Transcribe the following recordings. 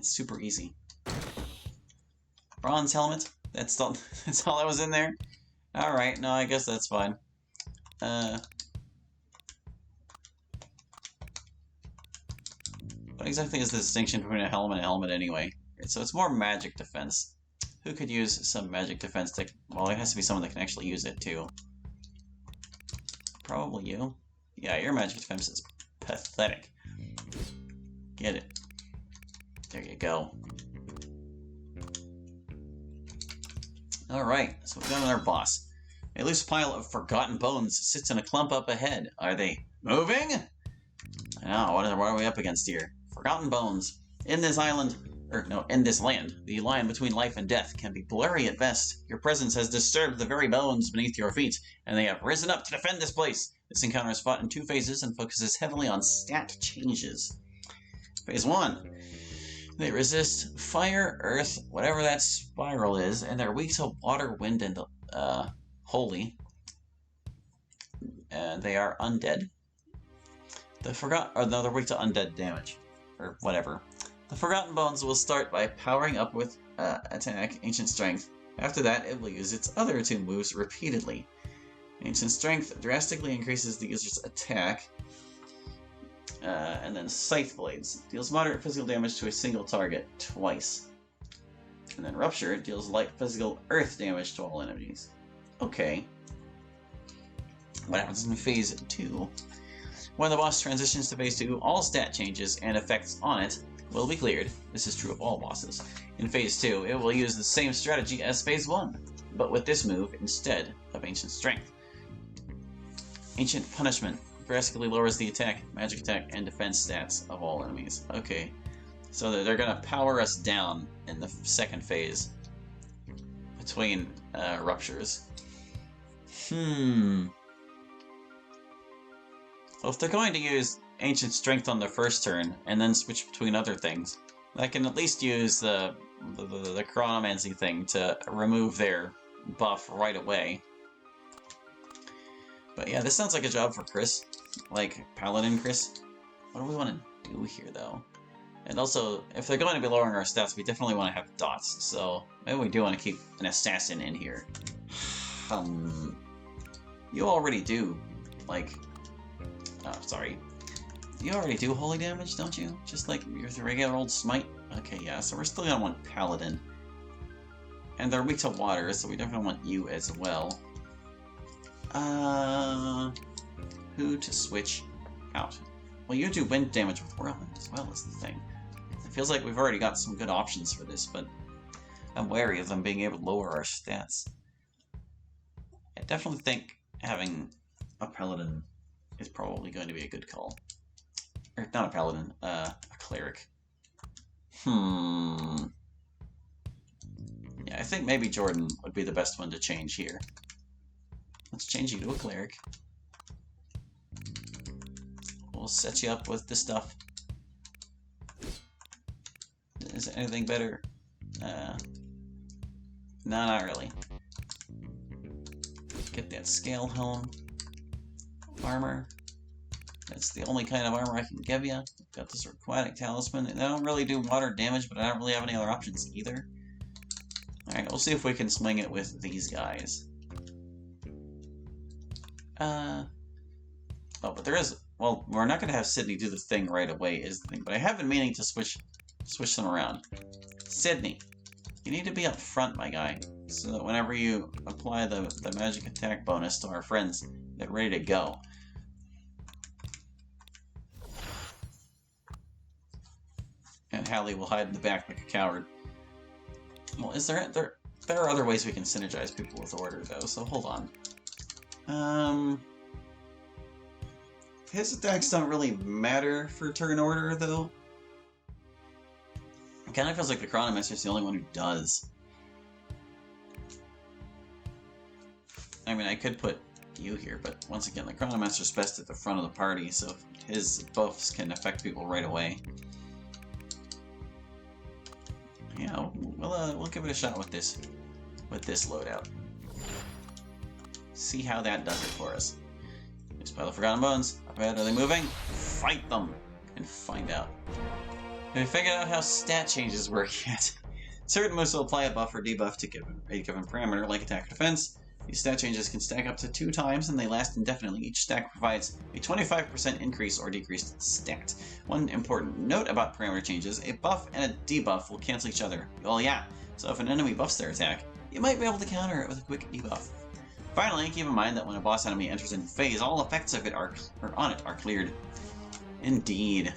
It's super easy. Bronze helmet? That's all, that's all that was in there? Alright, no, I guess that's fine. What exactly is the distinction between a helmet and a helmet anyway? So it's more magic defense. Who could use some magic defense? Well, it has to be someone that can actually use it too. Probably you. Yeah, your magic defense is pathetic. Get it. There you go. Alright, so we've got another boss. A loose pile of forgotten bones sits in a clump up ahead. Are they moving? I know, what are we up against here? Forgotten bones. In this land, the line between life and death can be blurry at best. Your presence has disturbed the very bones beneath your feet, and they have risen up to defend this place. This encounter is fought in 2 phases and focuses heavily on stat changes. Phase 1. They resist fire, earth, whatever that spiral is, and they're weak to water, wind, and holy. They are undead. They're weak to undead damage, or whatever. The Forgotten Bones will start by powering up with attack, Ancient Strength. After that, it will use its other 2 moves repeatedly. Ancient Strength drastically increases the user's attack. And then Scythe Blades deals moderate physical damage to a single target twice. And then Rupture deals light physical earth damage to all enemies. Okay. What happens in Phase 2? When the boss transitions to Phase 2, all stat changes and effects on it will be cleared. This is true of all bosses. In Phase 2, it will use the same strategy as Phase 1, but with this move instead of Ancient Strength. Ancient Punishment drastically lowers the attack, magic attack, and defense stats of all enemies. Okay, so they're going to power us down in the 2nd phase between ruptures. Well, if they're going to use Ancient Strength on their first turn and then switch between other things, I can at least use the Chronomancy thing to remove their buff right away. But yeah, this sounds like a job for Chris. Like, Paladin Chris. What do we want to do here, though? And also, if they're going to be lowering our stats, we definitely want to have dots, so maybe we do want to keep an assassin in here. You already do, like... Oh, sorry. You already do holy damage, don't you? Just like your regular old smite? Okay, yeah, so we're still gonna want Paladin. And they're weak to water, so we definitely want you as well. Who to switch out? Well, you do wind damage with Whirlwind as well, is the thing. It feels like we've already got some good options for this, but I'm wary of them being able to lower our stats. I definitely think having a Paladin is probably going to be a good call. Or, not a Paladin, a Cleric. Yeah, I think maybe Jordan would be the best one to change here. Let's change you to a Cleric. We'll set you up with the stuff. Is there anything better? No, not really. Get that scale helm. Armor. That's the only kind of armor I can give you. Got this aquatic talisman, and I don't really do water damage, but I don't really have any other options either. Alright, we'll see if we can swing it with these guys. Oh, but there is... Well, we're not going to have Sydney do the thing right away, is the thing. But I have been meaning to switch them around. Sydney, you need to be up front, my guy, so that whenever you apply the magic attack bonus to our friends, they're ready to go. And Hallie will hide in the back like a coward. Well, there are other ways we can synergize people with order, though, so hold on. His attacks don't really matter for turn order, though. It kind of feels like the Chronomancer's the only one who does. I mean, I could put you here, but once again, the Chronomancer's best at the front of the party, so his buffs can affect people right away. Yeah, we'll give it a shot with this loadout. See how that does it for us. Next pile of Forgotten Bones. Up ahead, are they moving? Fight them and find out. Have you figured out how stat changes work yet? Certain moves will apply a buff or debuff to a given parameter, like attack or defense. These stat changes can stack up to 2 times, and they last indefinitely. Each stack provides a 25% increase or decrease to the stat. One important note about parameter changes, a buff and a debuff will cancel each other. Well, yeah, so if an enemy buffs their attack, you might be able to counter it with a quick debuff. Finally, keep in mind that when a boss enemy enters a new phase, all effects of it are cleared. Indeed.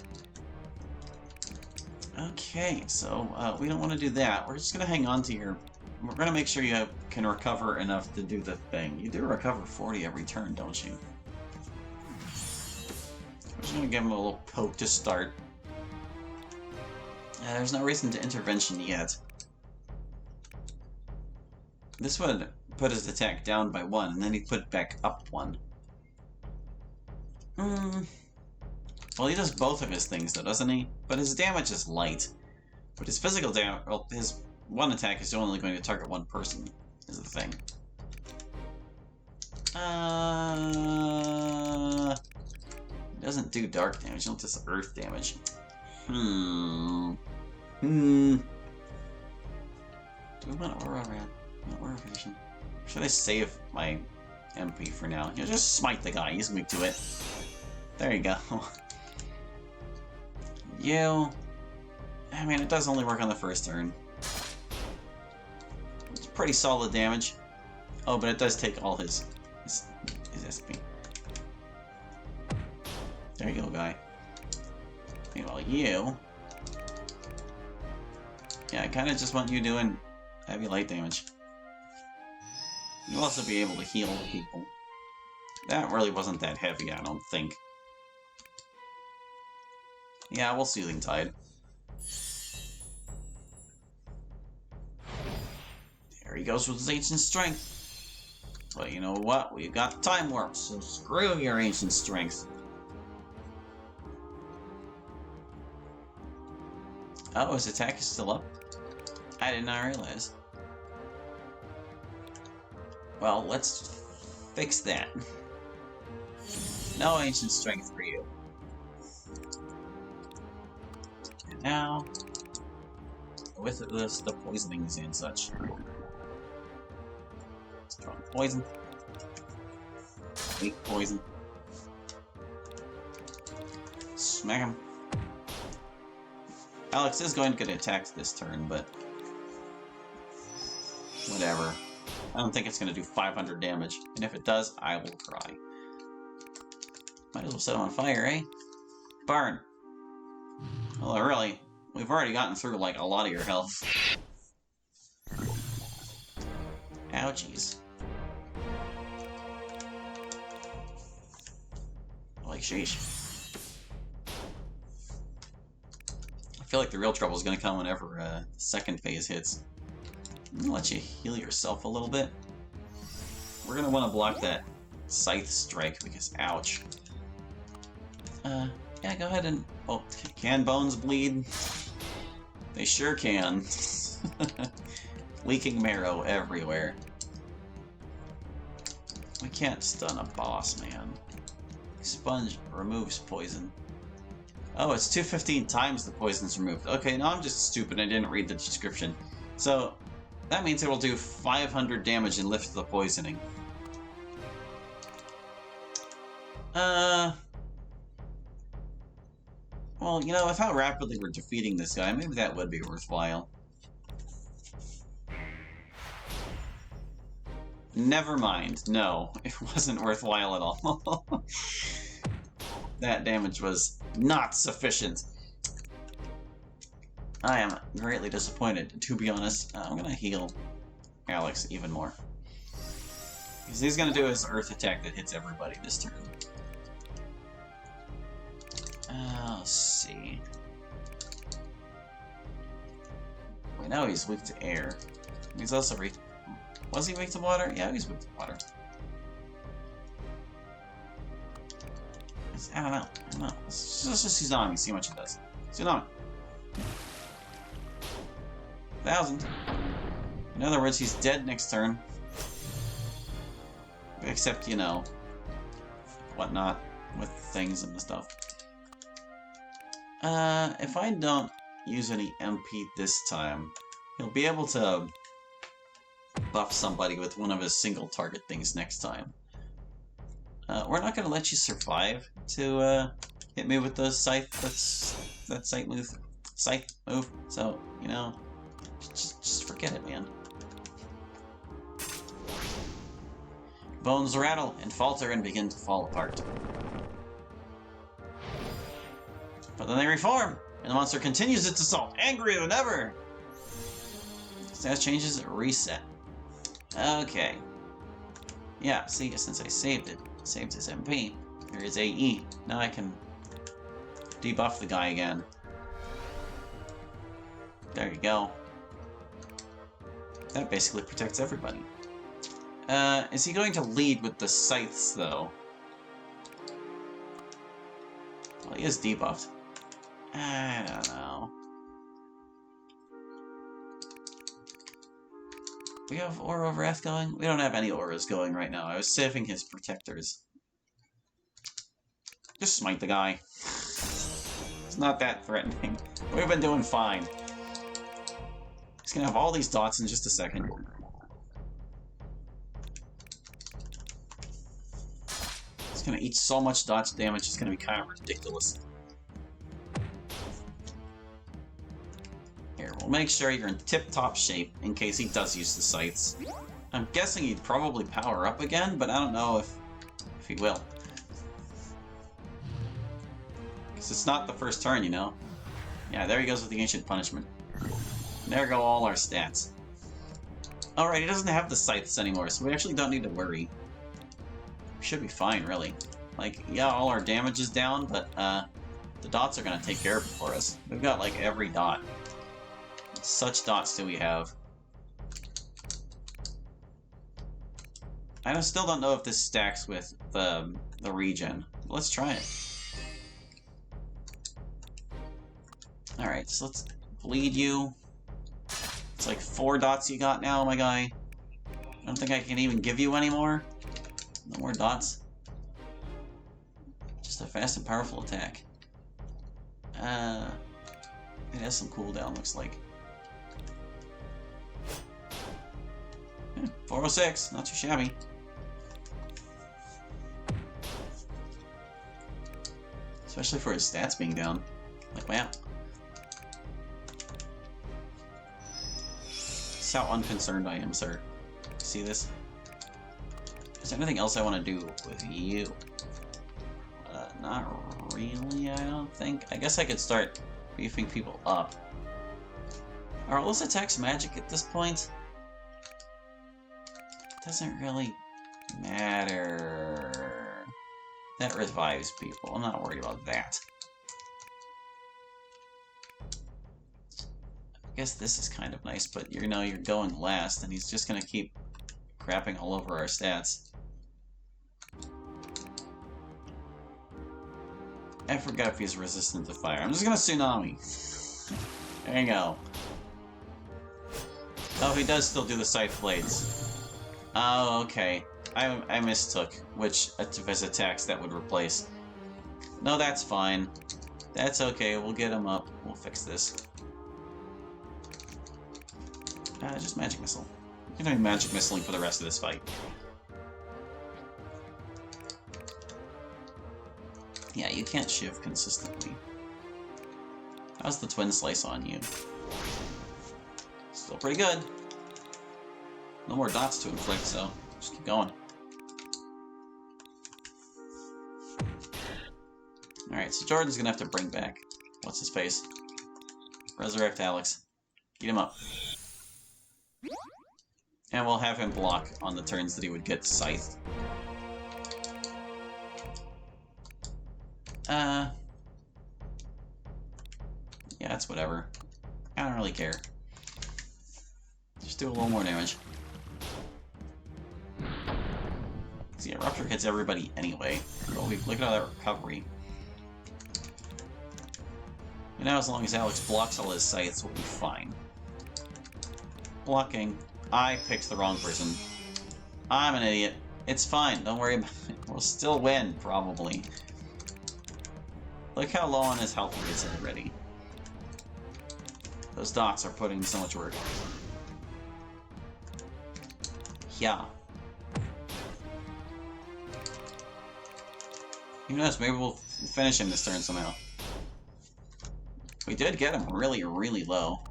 Okay, so we don't want to do that. We're just going to hang on to your... We're going to make sure you can recover enough to do the thing. You do recover 40 every turn, don't you? We're just going to give him a little poke to start. There's no reason to intervention yet. This would put his attack down by 1, and then he'd put it back up 1. Well, he does both of his things, though, doesn't he? But his damage is light. But his physical damage... Well, his one attack is only going to target one person, is the thing. It doesn't do dark damage, it does earth damage. Do we want Aura Rat? Aura Vision? Should I save my MP for now? You know, just smite the guy, he's weak to it. There you go. You... I mean, it does only work on the first turn. It's pretty solid damage. Oh, but it does take all his SP. There you go, guy. Meanwhile, you... Yeah, I kind of just want you doing heavy light damage. You'll also be able to heal people. That really wasn't that heavy, I don't think. Yeah, we'll Soothing Tide. There he goes with his Ancient Strength. But you know what? We've got Time Warp, so screw your Ancient Strength. Oh, his attack is still up? I did not realize. Well, let's fix that. No Ancient Strength for you. And now, with the poisonings and such. Strong poison. Weak poison. Smack him. Alex is going to get attacked this turn, but whatever. I don't think it's going to do 500 damage, and if it does, I will cry. Might as well set him on fire, eh? Burn! Well, really, we've already gotten through, like, a lot of your health. Ouchies. Like, sheesh. I feel like the real trouble is going to come whenever the second phase hits. I'm gonna let you heal yourself a little bit. We're gonna want to block that Scythe Strike because, ouch. Yeah, go ahead and... Oh, can bones bleed? They sure can. Leaking marrow everywhere. We can't stun a boss, man. Sponge removes poison. Oh, it's 215 times the poison's removed. Okay, now I'm just stupid. I didn't read the description. So, that means it will do 500 damage and lift the poisoning. Well, you know, with how rapidly we're defeating this guy, maybe that would be worthwhile. Never mind. No, it wasn't worthwhile at all. That damage was not sufficient. I am greatly disappointed, to be honest. I'm gonna heal Alex even more. Because he's gonna do his Earth attack that hits everybody this turn. Let's see. We know he's weak to air. He's also weak. Was he weak to water? Yeah, he's weak to water. I don't know. Let's just Tsunami, see how much he does. Tsunami. 1,000. In other words, he's dead next turn. Except, you know, whatnot with things and stuff. If I don't use any MP this time. He'll be able to buff somebody with one of his single target things next time. We're not going to let you survive to hit me with the scythe. That scythe move. So, you know, just forget it, man. Bones rattle and falter and begin to fall apart. But then they reform, and the monster continues its assault, angrier than ever! Status changes, reset. Okay. Yeah, see, since I saved his MP, there is AE. Now I can debuff the guy again. There you go. That basically protects everybody. Is he going to lead with the scythes, though? Well, he is debuffed. I don't know. We have Aura of Wrath going? We don't have any auras going right now. I was saving his protectors. Just smite the guy. It's not that threatening. We've been doing fine. He's gonna have all these dots in just a second. He's gonna eat so much dots damage, it's gonna be kind of ridiculous. Here, we'll make sure you're in tip-top shape in case he does use the scythes. I'm guessing he'd probably power up again, but I don't know if he will. Because it's not the first turn, you know? Yeah, there he goes with the Ancient Punishment. And there go all our stats. Alright, he doesn't have the scythes anymore, so we actually don't need to worry. We should be fine, really. Like, yeah, all our damage is down, but the dots are going to take care of it for us. We've got, like, every dot. Such dots do we have. I still don't know if this stacks with the regen. Let's try it. Alright, so let's bleed you. It's like 4 dots you got now, my guy. I don't think I can even give you any more. No more dots. Just a fast and powerful attack. It has some cooldown, looks like. 406, not too shabby. Especially for his stats being down. Like, wow. This is how unconcerned I am, sir. See this? Is there anything else I want to do with you? Not really, I don't think. I guess I could start beefing people up. Are all those attacks magic at this point? Doesn't really matter. That revives people. I'm not worried about that. I guess this is kind of nice, but you know, you're going last, and he's just gonna keep crapping all over our stats. I forgot if he's resistant to fire. I'm just gonna Tsunami. There you go. Oh, he does still do the Scythe Blades. Oh, okay. I mistook which of his attacks that would replace. No, that's fine. That's okay. We'll get him up. We'll fix this. Just Magic Missile. You're gonna be Magic Missiling for the rest of this fight. Yeah, you can't shiv consistently. How's the Twin Slice on you? Still pretty good. No more dots to inflict, so just keep going. Alright, so Jordan's gonna have to bring back... what's his face? Resurrect Alex. Get him up. And we'll have him block on the turns that he would get scythed. Yeah, it's whatever. I don't really care. Just do a little more damage. See, yeah, Rupture hits everybody anyway. But look at all that recovery. And now, as long as Alex blocks all his scythes, we'll be fine. Blocking. I picked the wrong person. I'm an idiot. It's fine. Don't worry about it. We'll still win, probably. Look how low on his health he is already. Those dots are putting so much work. Yeah. Who knows, maybe we'll finish him this turn somehow. We did get him really, really low.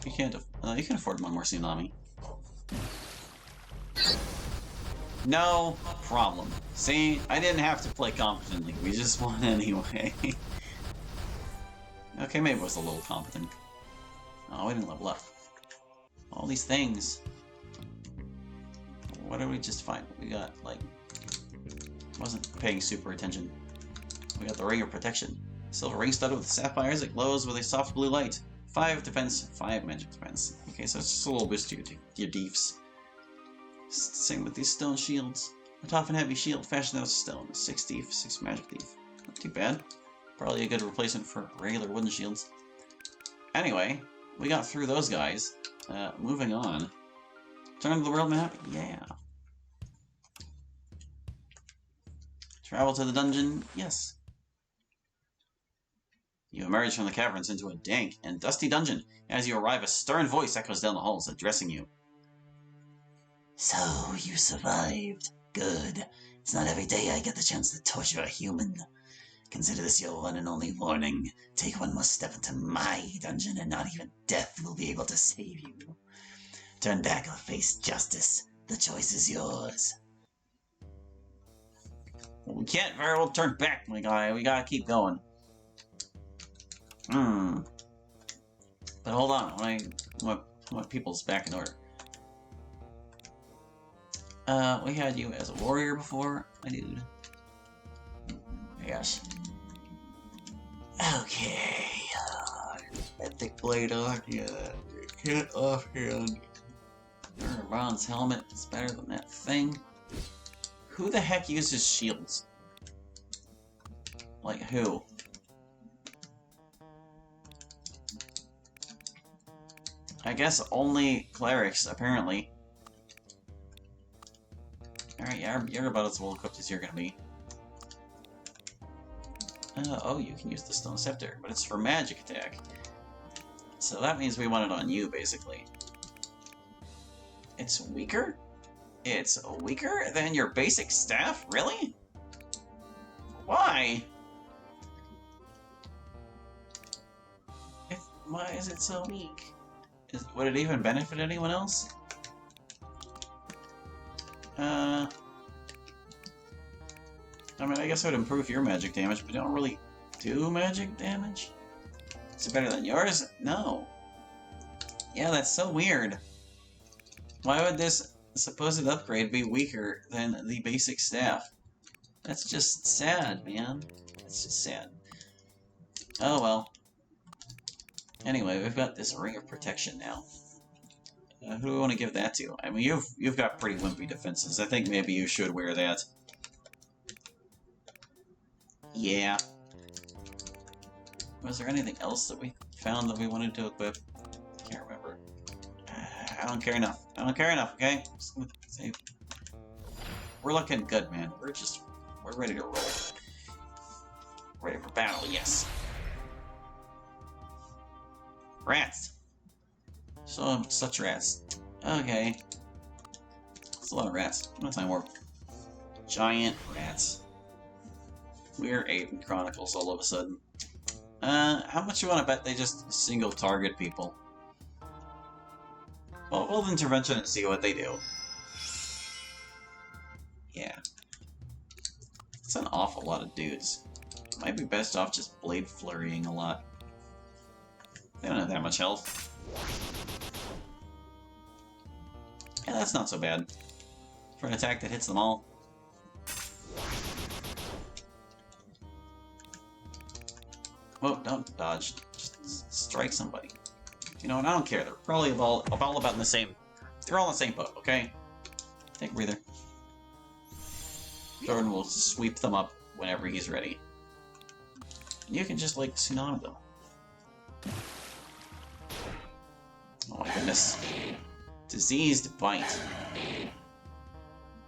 You can't. You can afford one more tsunami. No problem. See, I didn't have to play competently. We just won anyway. Okay, maybe it was a little competent. Oh, we didn't level up. All these things. What did we just find? We got, like... Wasn't paying super attention. We got the Ring of Protection. Silver ring studded with sapphires. It glows with a soft blue light. 5 defense, 5 magic defense. Okay, so it's just a little boost to your defs. Same with these stone shields. A tough and heavy shield fashioned out of stone. 6 def, 6 magic def. Not too bad. Probably a good replacement for regular wooden shields. Anyway, we got through those guys. Moving on. Turn to the world map? Yeah. Travel to the dungeon? Yes. You emerge from the caverns into a dank and dusty dungeon. As you arrive, a stern voice echoes down the halls, addressing you. So, you survived. Good. It's not every day I get the chance to torture a human. Consider this your one and only warning. Take one more step into my dungeon and not even death will be able to save you. Turn back or face justice. The choice is yours. Well, we can't very well turn back, my guy. We gotta keep going. But hold on, I want people's back in order. We had you as a warrior before, my dude. Yes. Okay. Thick blade on you. Get off hand. Your bronze helmet is better than that thing. Who the heck uses shields? Like who? I guess only clerics, apparently. Alright, yeah, you're about as well equipped as you're gonna be. Oh, you can use the Stone Scepter, but it's for magic attack. So that means we want it on you, basically. It's weaker? It's weaker than your basic staff? Really? Why? Why is it so weak? Would it even benefit anyone else? I mean, I guess it would improve your magic damage, but you don't really do magic damage? Is it better than yours? No. Yeah, that's so weird. Why would this supposed upgrade be weaker than the basic staff? That's just sad, man. That's just sad. Oh well. Anyway, we've got this Ring of Protection now. Who do we want to give that to? I mean, you've got pretty wimpy defenses. I think maybe you should wear that. Yeah. Was there anything else that we found that we wanted to equip? Can't remember. I don't care enough. I don't care enough, okay? Save. We're looking good, man. We're ready to roll. Ready for battle, yes. Rats! Such rats. Okay. That's a lot of rats. How much time more? Giant rats. We're 8 in Chronicles all of a sudden. How much you want to bet they just single target people? Well, we'll intervention and see what they do. Yeah. It's an awful lot of dudes. Might be best off just blade flurrying a lot. They don't have that much health. Yeah, that's not so bad. For an attack that hits them all. Whoa, don't dodge. Just strike somebody. You know what? I don't care. They're probably all about in the same... They're all in the same boat, okay? Take a breather. Jordan will sweep them up whenever he's ready. You can just, like, tsunami them. Oh my goodness. Diseased Bite.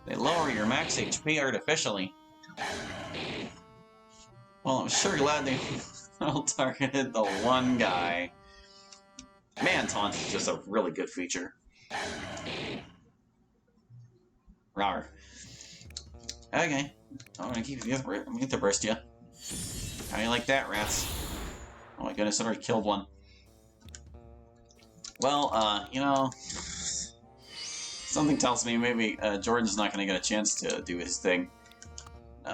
They lower your max HP artificially. Well, I'm sure glad they all targeted the one guy. Man, taunt is just a really good feature. Rawr. Okay. I'm gonna keep you. I'm gonna get to burst you. How do you like that, rats? Oh my goodness, I already killed one. Well, you know, something tells me maybe Jordan's not gonna get a chance to do his thing.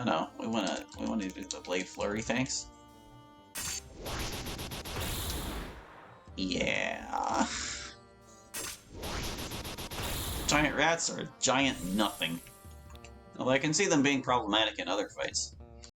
No, we wanna do the blade flurry, thanks. Yeah. Giant rats are giant nothing. Although I can see them being problematic in other fights.